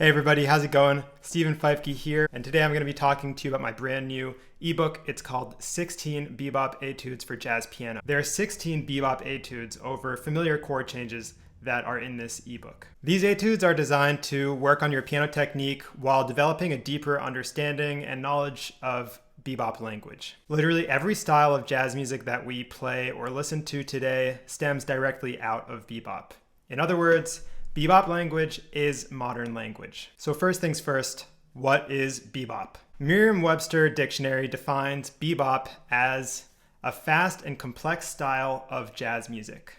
Hey everybody, how's it going? Stephen Feifke here, and today I'm going to be talking to you about my brand new ebook. It's called 16 Bebop Etudes for Jazz Piano. There are 16 Bebop Etudes over familiar chord changes that are in this ebook. These etudes are designed to work on your piano technique while developing a deeper understanding and knowledge of bebop language. Literally every style of jazz music that we play or listen to today stems directly out of bebop. In other words, bebop language is modern language. So first things first, what is bebop? Merriam-Webster dictionary defines bebop as a fast and complex style of jazz music.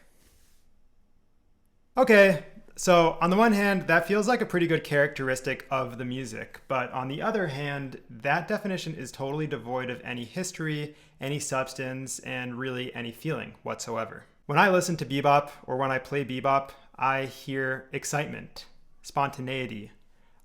Okay, so on the one hand, that feels like a pretty good characteristic of the music, but on the other hand, that definition is totally devoid of any history, any substance, and really any feeling whatsoever. When I listen to bebop or when I play bebop, I hear excitement, spontaneity,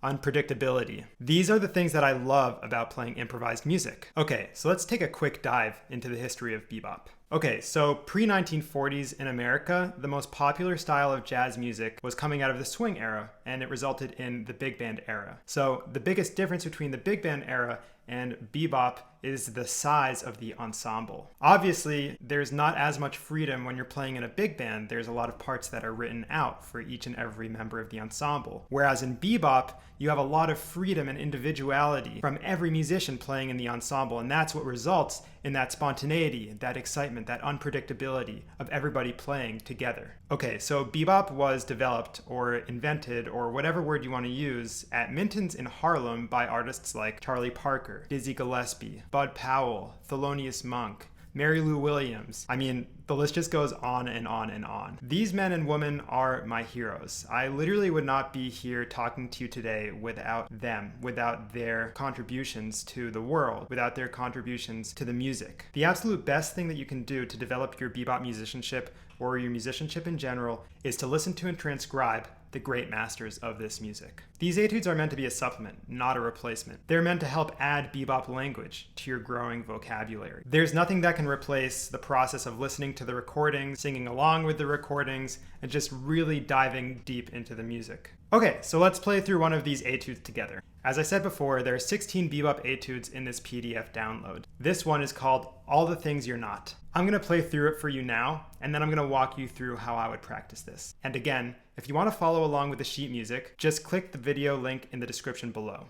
unpredictability. These are the things that I love about playing improvised music. Okay, so let's take a quick dive into the history of bebop. Okay, so pre-1940s in America, the most popular style of jazz music was coming out of the swing era, and it resulted in the big band era. So the biggest difference between the big band era and bebop is the size of the ensemble. Obviously, there's not as much freedom when you're playing in a big band. There's a lot of parts that are written out for each and every member of the ensemble. Whereas in bebop, you have a lot of freedom and individuality from every musician playing in the ensemble, and that's what results in that spontaneity, that excitement, that unpredictability of everybody playing together. Okay, so bebop was developed or invented, or whatever word you want to use, at Minton's in Harlem by artists like Charlie Parker, Dizzy Gillespie, Bud Powell, Thelonious Monk, Mary Lou Williams. I mean, the list just goes on and on and on. These men and women are my heroes. I literally would not be here talking to you today without them, without their contributions to the world, without their contributions to the music. The absolute best thing that you can do to develop your bebop musicianship or your musicianship in general is to listen to and transcribe the great masters of this music. These etudes are meant to be a supplement, not a replacement. They're meant to help add bebop language to your growing vocabulary. There's nothing that can replace the process of listening to the recordings, singing along with the recordings, and just really diving deep into the music. Okay, so let's play through one of these etudes together. As I said before, there are 16 bebop etudes in this PDF download. This one is called All the Things You're Not. I'm going to play through it for you now, and then I'm going to walk you through how I would practice this. And again, if you want to follow along with the sheet music, just click the video link in the description below.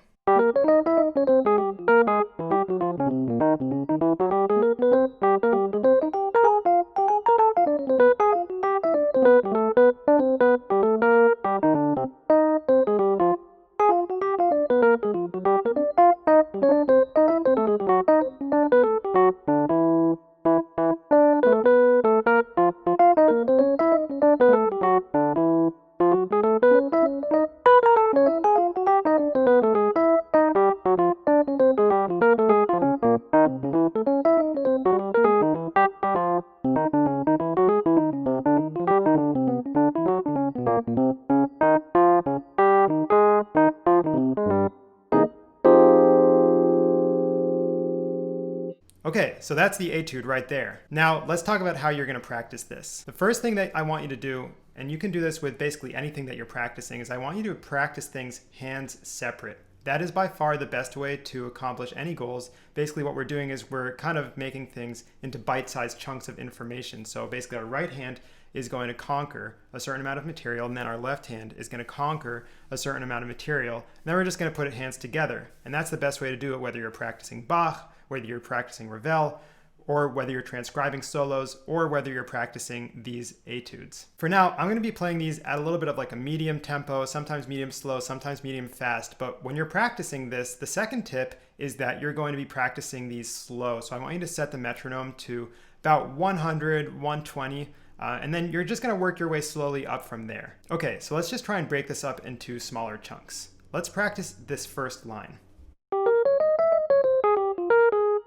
Okay, so that's the etude right there. Now let's talk about how you're going to practice this. The first thing that I want you to do, and you can do this with basically anything that you're practicing, is I want you to practice things hands separate. That is by far the best way to accomplish any goals. Basically what we're doing is we're kind of making things into bite-sized chunks of information. So basically our right hand is going to conquer a certain amount of material, and then our left hand is going to conquer a certain amount of material. And then we're just going to put it hands together. And that's the best way to do it, whether you're practicing Bach, whether you're practicing Ravel, or whether you're transcribing solos, or whether you're practicing these etudes. For now, I'm going to be playing these at a little bit of like a medium tempo, sometimes medium slow, sometimes medium fast. But when you're practicing this, the second tip is that you're going to be practicing these slow. So I want you to set the metronome to about 100, 120, and then you're just going to work your way slowly up from there. Okay, so let's just try and break this up into smaller chunks. Let's practice this first line.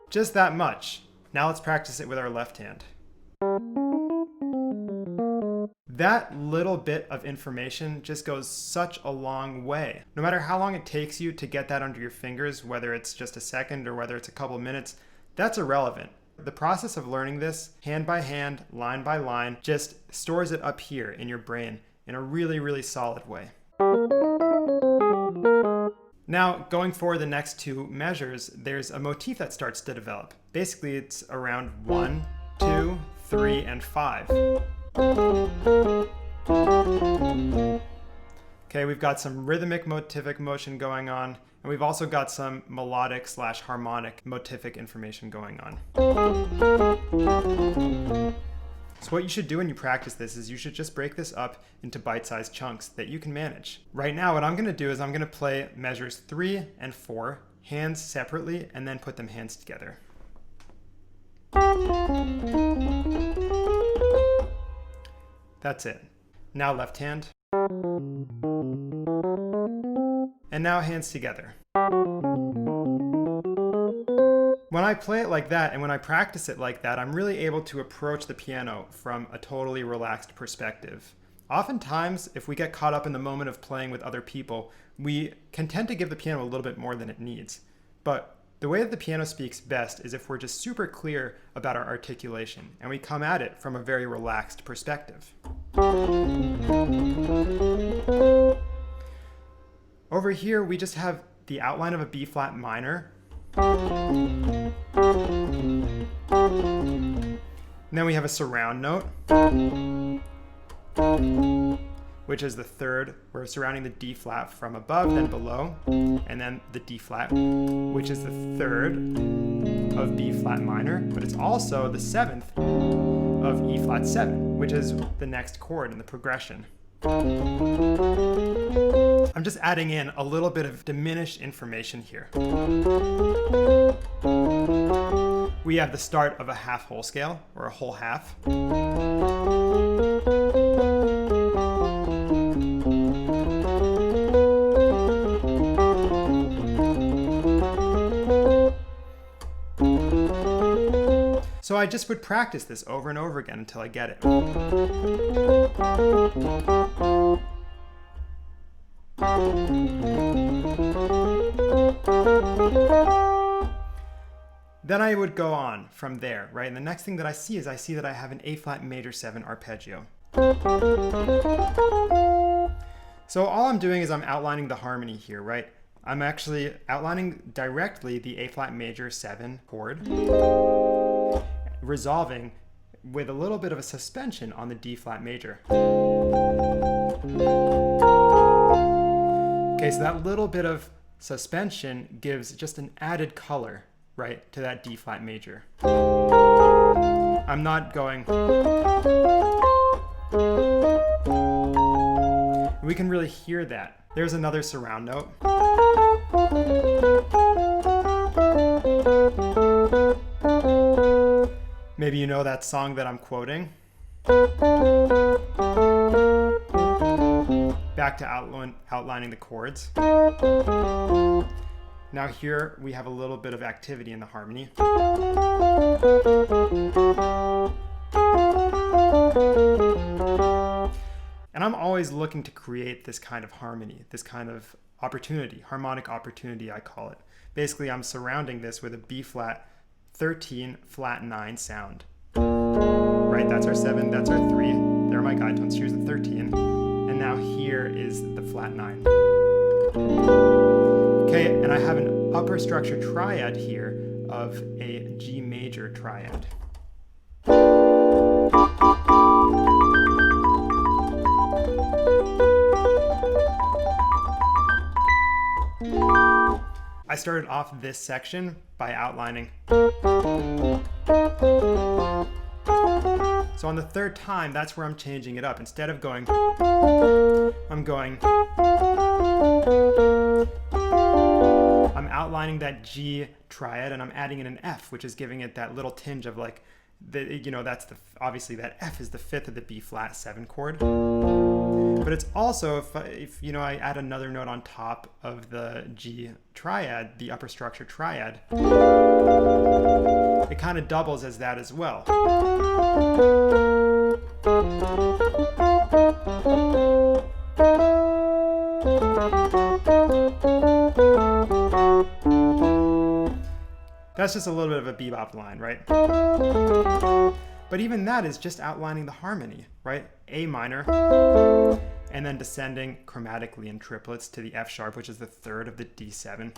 Just that much. Now let's practice it with our left hand. That little bit of information just goes such a long way. No matter how long it takes you to get that under your fingers, whether it's just a second or whether it's a couple minutes, that's irrelevant. The process of learning this, hand by hand, line by line, just stores it up here in your brain in a really, really solid way. Now, going forward the next two measures, there's a motif that starts to develop. Basically, it's around 1, 2, 3, and 5. Okay, we've got some rhythmic motivic motion going on, and we've also got some melodic / harmonic motivic information going on. So what you should do when you practice this is you should just break this up into bite-sized chunks that you can manage. Right now, what I'm going to do is I'm going to play measures 3 and 4, hands separately, and then put them hands together. That's it. Now left hand. And now hands together. When I play it like that and when I practice it like that, I'm really able to approach the piano from a totally relaxed perspective. Oftentimes, if we get caught up in the moment of playing with other people, we can tend to give the piano a little bit more than it needs. But the way that the piano speaks best is if we're just super clear about our articulation and we come at it from a very relaxed perspective. Over here, we just have the outline of a B flat minor. And then we have a surround note, which is the third. We're surrounding the D flat from above, then below, and then the D flat, which is the third of B flat minor, but it's also the seventh of E flat 7, which is the next chord in the progression. I'm just adding in a little bit of diminished information here. We have the start of a half whole scale, or a whole half. So I just would practice this over and over again until I get it. Then I would go on from there, right? And the next thing that I see is that I have an A flat major 7 arpeggio. So all I'm doing is I'm outlining the harmony here, right? I'm actually outlining directly the A flat major 7 chord, resolving with a little bit of a suspension on the D flat major. Okay, so that little bit of suspension gives just an added color, right, to that D flat major. I'm not going. We can really hear that. There's another surround note. Maybe you know that song that I'm quoting. Back to outlining the chords. Now here we have a little bit of activity in the harmony. And I'm always looking to create this kind of harmony, this kind of opportunity, harmonic opportunity I call it. Basically, I'm surrounding this with a B flat 13 flat 9 sound. Right, that's our 7, that's our 3. There are my guide tones, here's the 13. And now here is the flat 9. Okay, and I have an upper structure triad here of a G major triad. I started off this section by outlining. So on the third time, that's where I'm changing it up. Instead of going, I'm going. I'm outlining that G triad and I'm adding in an F, which is giving it that little tinge of like, that's obviously that F is the 5th of the B flat 7 chord. But it's also, if I add another note on top of the G triad, the upper structure triad, it kind of doubles as that as well. That's just a little bit of a bebop line, right? But even that is just outlining the harmony, right? A minor, and then descending chromatically in triplets to the F sharp, which is the third of the D7.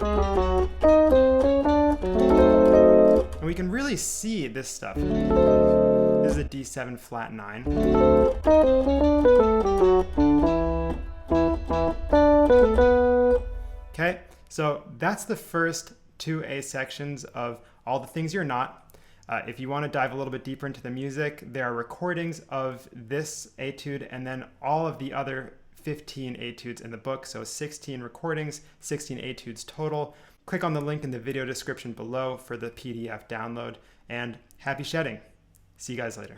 And we can really see this stuff. This is a D7 flat 9. Okay, so that's the first two A sections of All the Things You're Not. If you want to dive a little bit deeper into the music, there are recordings of this etude and then all of the other 15 etudes in the book. So 16 recordings, 16 etudes total. Click on the link in the video description below for the PDF download, and happy shedding. See you guys later.